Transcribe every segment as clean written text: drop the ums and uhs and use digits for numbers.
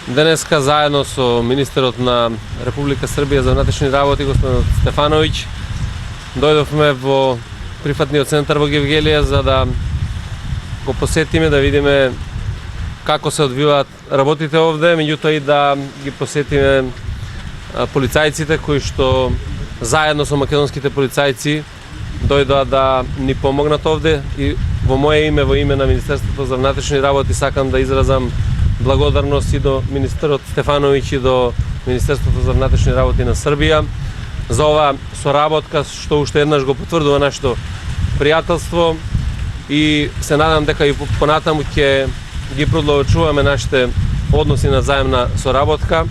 Денеска заедно со министерот на Република Србија за внатрешни работи господин Стефановиќ дојдовме во прифатниот центар во Гевгелија за да го посетиме, да видиме како се одвиваат работите овде, меѓутоа и да ги посетиме полицајците кои што заедно со македонските полицајци дојдоа да ни помогнат овде, и во моје име, во име на Министерството за внатрешни работи сакам да изразам благодарност и до министерот Стефановиќ и до Министерството за внатрешни работи на Србија за оваа соработка што уште еднаш го потврдува нашето пријателство, и се надам дека и понатаму ќе ги продолжуваме нашите односи на заемна соработка.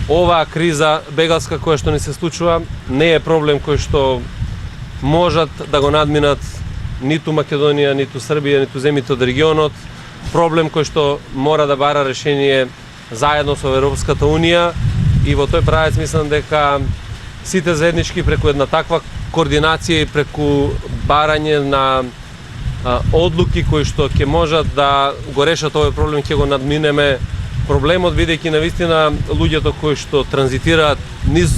Оваа криза бегалска која што ни се случува не е проблем кој што можат да го надминат ниту Македонија, ниту Србија, ниту земјите од регионот. Проблем кој што мора да бара решение заедно со Европската Унија, и во тој правец мислам дека сите заеднички преку една таква координација и преку барање на одлуки кои што ќе можат да го решат овој проблем, ќе го надминеме проблемот, бидејќи навистина луѓето кои што транзитираат низ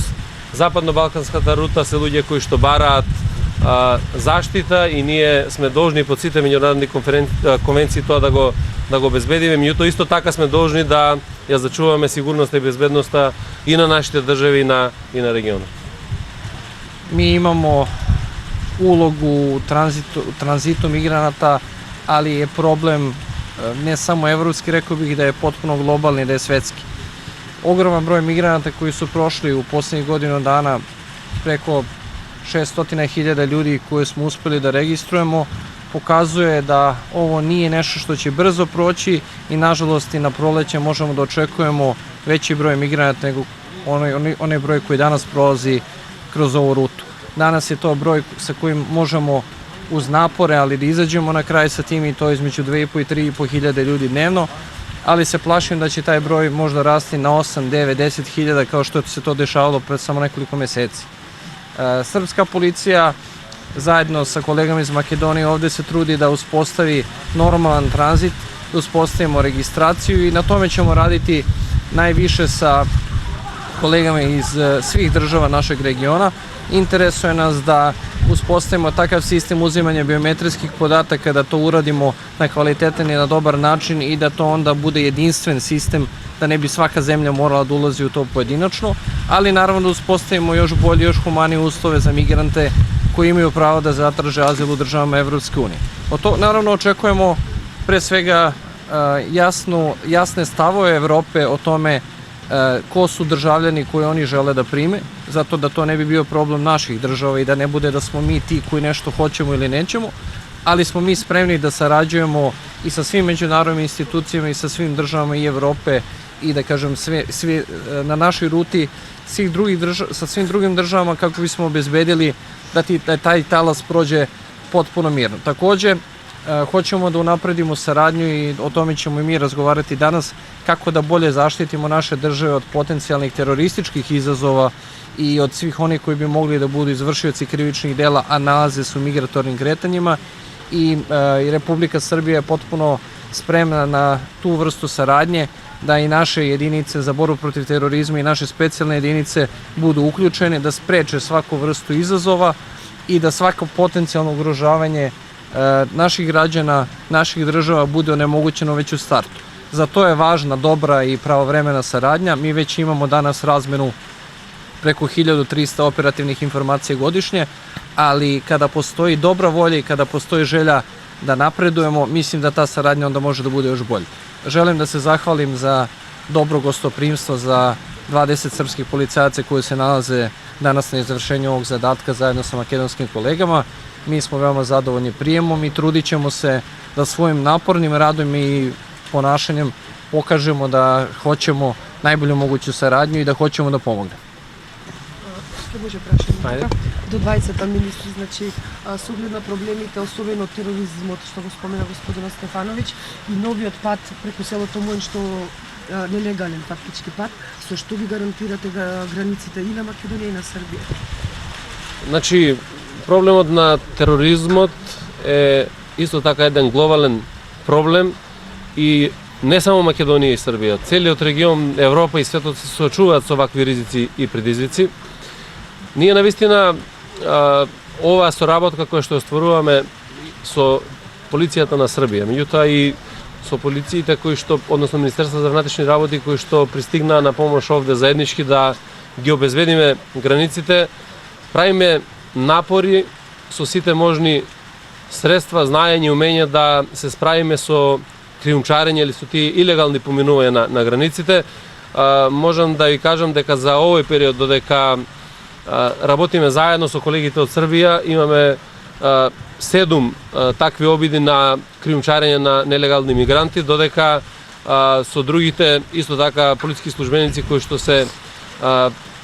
западно-балканската рута се луѓе кои што бараат заштита, и ние сме должни под сите меѓународни конвенции тоа да го обезбедиме. Меѓутоа исто така сме должни да ја зачуваме сигурноста и безбедноста и на нашите држави и на регионот. Mi imamo ulogu u tranzitu migranata, ali je problem ne samo evropski, rekao bih da je potpuno globalni, da je svetski. Ogroman broj migranata koji su prošli u poslednjih godinu dana, preko 600.000 ljudi koje smo uspeli da registrujemo, pokazuje da ovo nije nešto što će brzo proći, i nažalost i na proleće možemo da očekujemo veći broj migranata nego onaj broj koji danas prolazi kroz ovu rutu. Danas je to broj sa kojim možemo uz napore, ali da izađemo na kraj sa tim, i to između 2.500 i 3.500 hiljade ljudi dnevno, ali se plašim da će taj broj možda rasti na 8, 9, 10 hiljada kao što se to dešavalo pred samo nekoliko meseci. Srpska policija zajedno sa kolegama iz Makedonije ovde se trudi da uspostavi normalan tranzit, da uspostavimo registraciju, i na tome ćemo raditi najviše sa kolegama iz svih država našeg regiona. Interesuje nas da uspostavimo takav sistem uzimanja biometrijskih podataka, da to uradimo na kvalitetan i na dobar način, i da to onda bude jedinstven sistem, da ne bi svaka zemlja morala da ulazi u to pojedinačno, ali naravno da uspostavimo još bolje, još humanije uslove za migrante koji imaju pravo da zatraže azil u državama Evropske unije. Naravno očekujemo pre svega jasne stavove Evrope o tome ko su državljani koje oni žele da prime, zato da to ne bi bio problem naših država i da ne bude da smo mi ti koji nešto hoćemo ili nećemo, ali smo mi spremni da sarađujemo i sa svim međunarodnim institucijama i sa svim državama i Evrope, i da kažem svi na našoj ruti sa svim drugim državama, kako bismo obezbedili da taj talas prođe potpuno mirno. Takođe, hoćemo da unapredimo saradnju, i o tome ćemo i mi razgovarati danas, kako da bolje zaštitimo naše države od potencijalnih terorističkih izazova i od svih onih koji bi mogli da budu izvršioci krivičnih dela, a nalaze se u migratornim kretanjima, i Republika Srbija je potpuno spremna na tu vrstu saradnje, da i naše jedinice za borbu protiv terorizma i naše specijalne jedinice budu uključene, da spreče svaku vrstu izazova i da svako potencijalno ugrožavanje naših građana, naših država bude onemogućeno već u startu. Za to je važna, dobra i pravovremena saradnja. Mi već imamo danas razmenu preko 1300 operativnih informacija godišnje, ali kada postoji dobra volja i kada postoji želja da napredujemo, mislim da ta saradnja onda može da bude još bolja. Želim da se zahvalim za dobro gostoprimstvo za 20 srpskih policajaca koji se nalaze danas na izvršenju ovog zadatka zajedno sa makedonskim kolegama. Mi smo veoma zadovoljni prijemom i trudit ćemo se da svojim napornim radom i ponašanjem pokažemo da hoćemo najbolju moguću saradnju i da hoćemo da pomognemo. Ще може прашање. До 20 министри, значи, со оглед на проблемите, особено тероризмот, што го спомена господинот Стефановиќ, и новиот пат преку селото Мојн, што нелегален фактички пат, со што ги гарантирате границите и на Македонија и на Србија? Значи, проблемот на тероризмот е исто така еден глобален проблем, и не само Македонија и Србија, целиот регион, Европа и светот се соочуваат со вакви ризици и предизвици. Ние навистина оваа соработка која што остваруваме со полицијата на Србија, меѓутоа и со полициите кои што, односно Министерство за внатрешни работи кои што пристигнаа на помош овде заеднички да ги обезбедиме границите, правиме напори со сите можни средства, знаење и умења да се справиме со криумчарење или со тие илегални поминувања на границите. Можам да ви кажам дека за овој период додека работиме заедно со колегите од Србија, имаме 7 такви обиди на криумчарење на нелегални мигранти, додека со другите исто така полициски службеници кои што се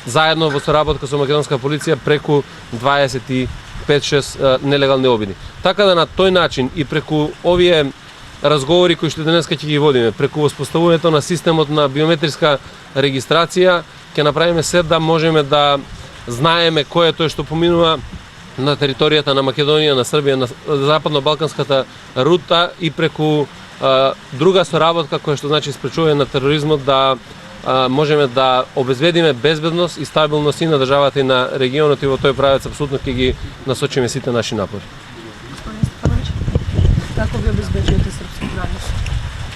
заедно во соработка со македонска полиција преку 25-6 нелегални обиди. Така да на тој начин и преку овие разговори кои што денеска ќе ги водиме, преку воспоставувањето на системот на биометриска регистрација, ќе направиме се да можеме да знаеме кој е тој што поминува на територијата на Македонија, на Србија, на западно-балканската рута и преку друга соработка која што значи спречување на тероризмот, да можеме да обезбедиме безбедност и стабилност и на државата и на регионот, и во тој правец апсолутно ќе ги насочиме сите наши напори. Господин Стефановиќ, како ви обезбеđujete српску границу?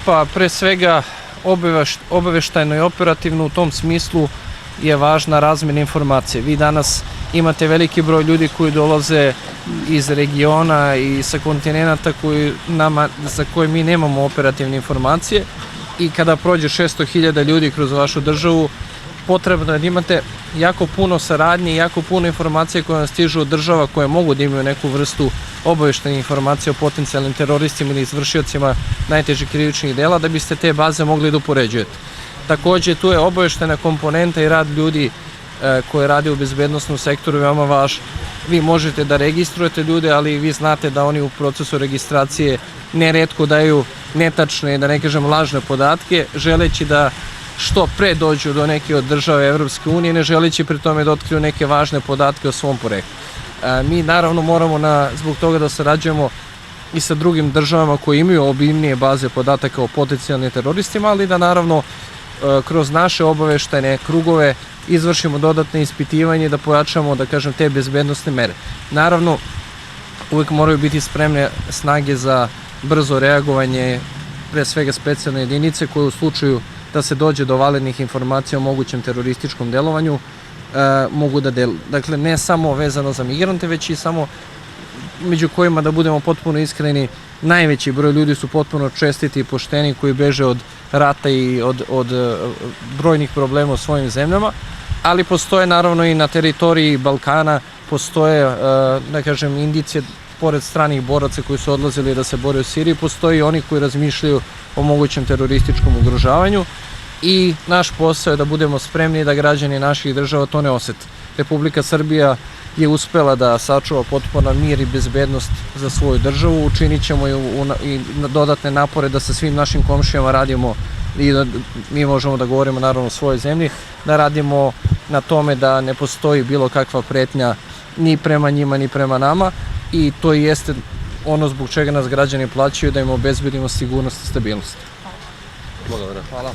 Pa pre svega obaveštajno i operativno u tom smislu je važna razmjena informacije. Vi danas imate veliki broj ljudi koji dolaze iz regiona i sa kontinenta za koje mi nemamo operativne informacije, i kada prođe 600.000 ljudi kroz vašu državu, potrebno je da imate jako puno saradnje i jako puno informacije koje vam stižu od država koje mogu da imaju neku vrstu obaveštajne informacije o potencijalnim teroristima ili izvršiocima najtežih krivičnih dela, da biste te baze mogli da upoređujete. Takođe, tu je obaveštajna komponenta i rad ljudi koje rade u bezbednostnom sektoru veoma važan. Vi možete da registrujete ljude, ali vi znate da oni u procesu registracije neretko daju netačne, da ne kažem lažne podatke, želeći da što pre dođu do neke od države Evropske unije, ne želeći pri tome da otkriju neke važne podatke o svom poreklu. Mi naravno moramo zbog toga da sarađujemo i sa drugim državama koji imaju obimnije baze podataka o potencijalnim teroristima, ali da naravno kroz naše obaveštajne krugove izvršimo dodatne ispitivanje i da pojačamo, da kažem, te bezbednostne mere. Naravno, uvek moraju biti spremne snage za brzo reagovanje, pre svega specijalne jedinice koje u slučaju da se dođe do validnih informacija o mogućem terorističkom delovanju mogu da deluju. Dakle, ne samo vezano za migrante, već i samo među kojima, da budemo potpuno iskreni, najveći broj ljudi su potpuno čestiti i pošteni koji beže od rata i od brojnih problema u svojim zemljama, ali postoje naravno i na teritoriji Balkana, postoje, da kažem, indicije, pored stranih boraca koji su odlazili da se bore u Siriji, postoji i oni koji razmišljaju o mogućem terorističkom ugrožavanju, i naš posao je da budemo spremni da građani naših država to ne osete. Republika Srbija je uspela da sačuva potpuno mir i bezbednost za svoju državu, učinit ćemo i dodatne napore da sa svim našim komšijama radimo, i da mi možemo da govorimo naravno o svojoj zemlji, da radimo na tome da ne postoji bilo kakva pretnja ni prema njima ni prema nama, i to i jeste ono zbog čega nas građani plaćaju, da im obezbedimo sigurnost i stabilnost. Hvala.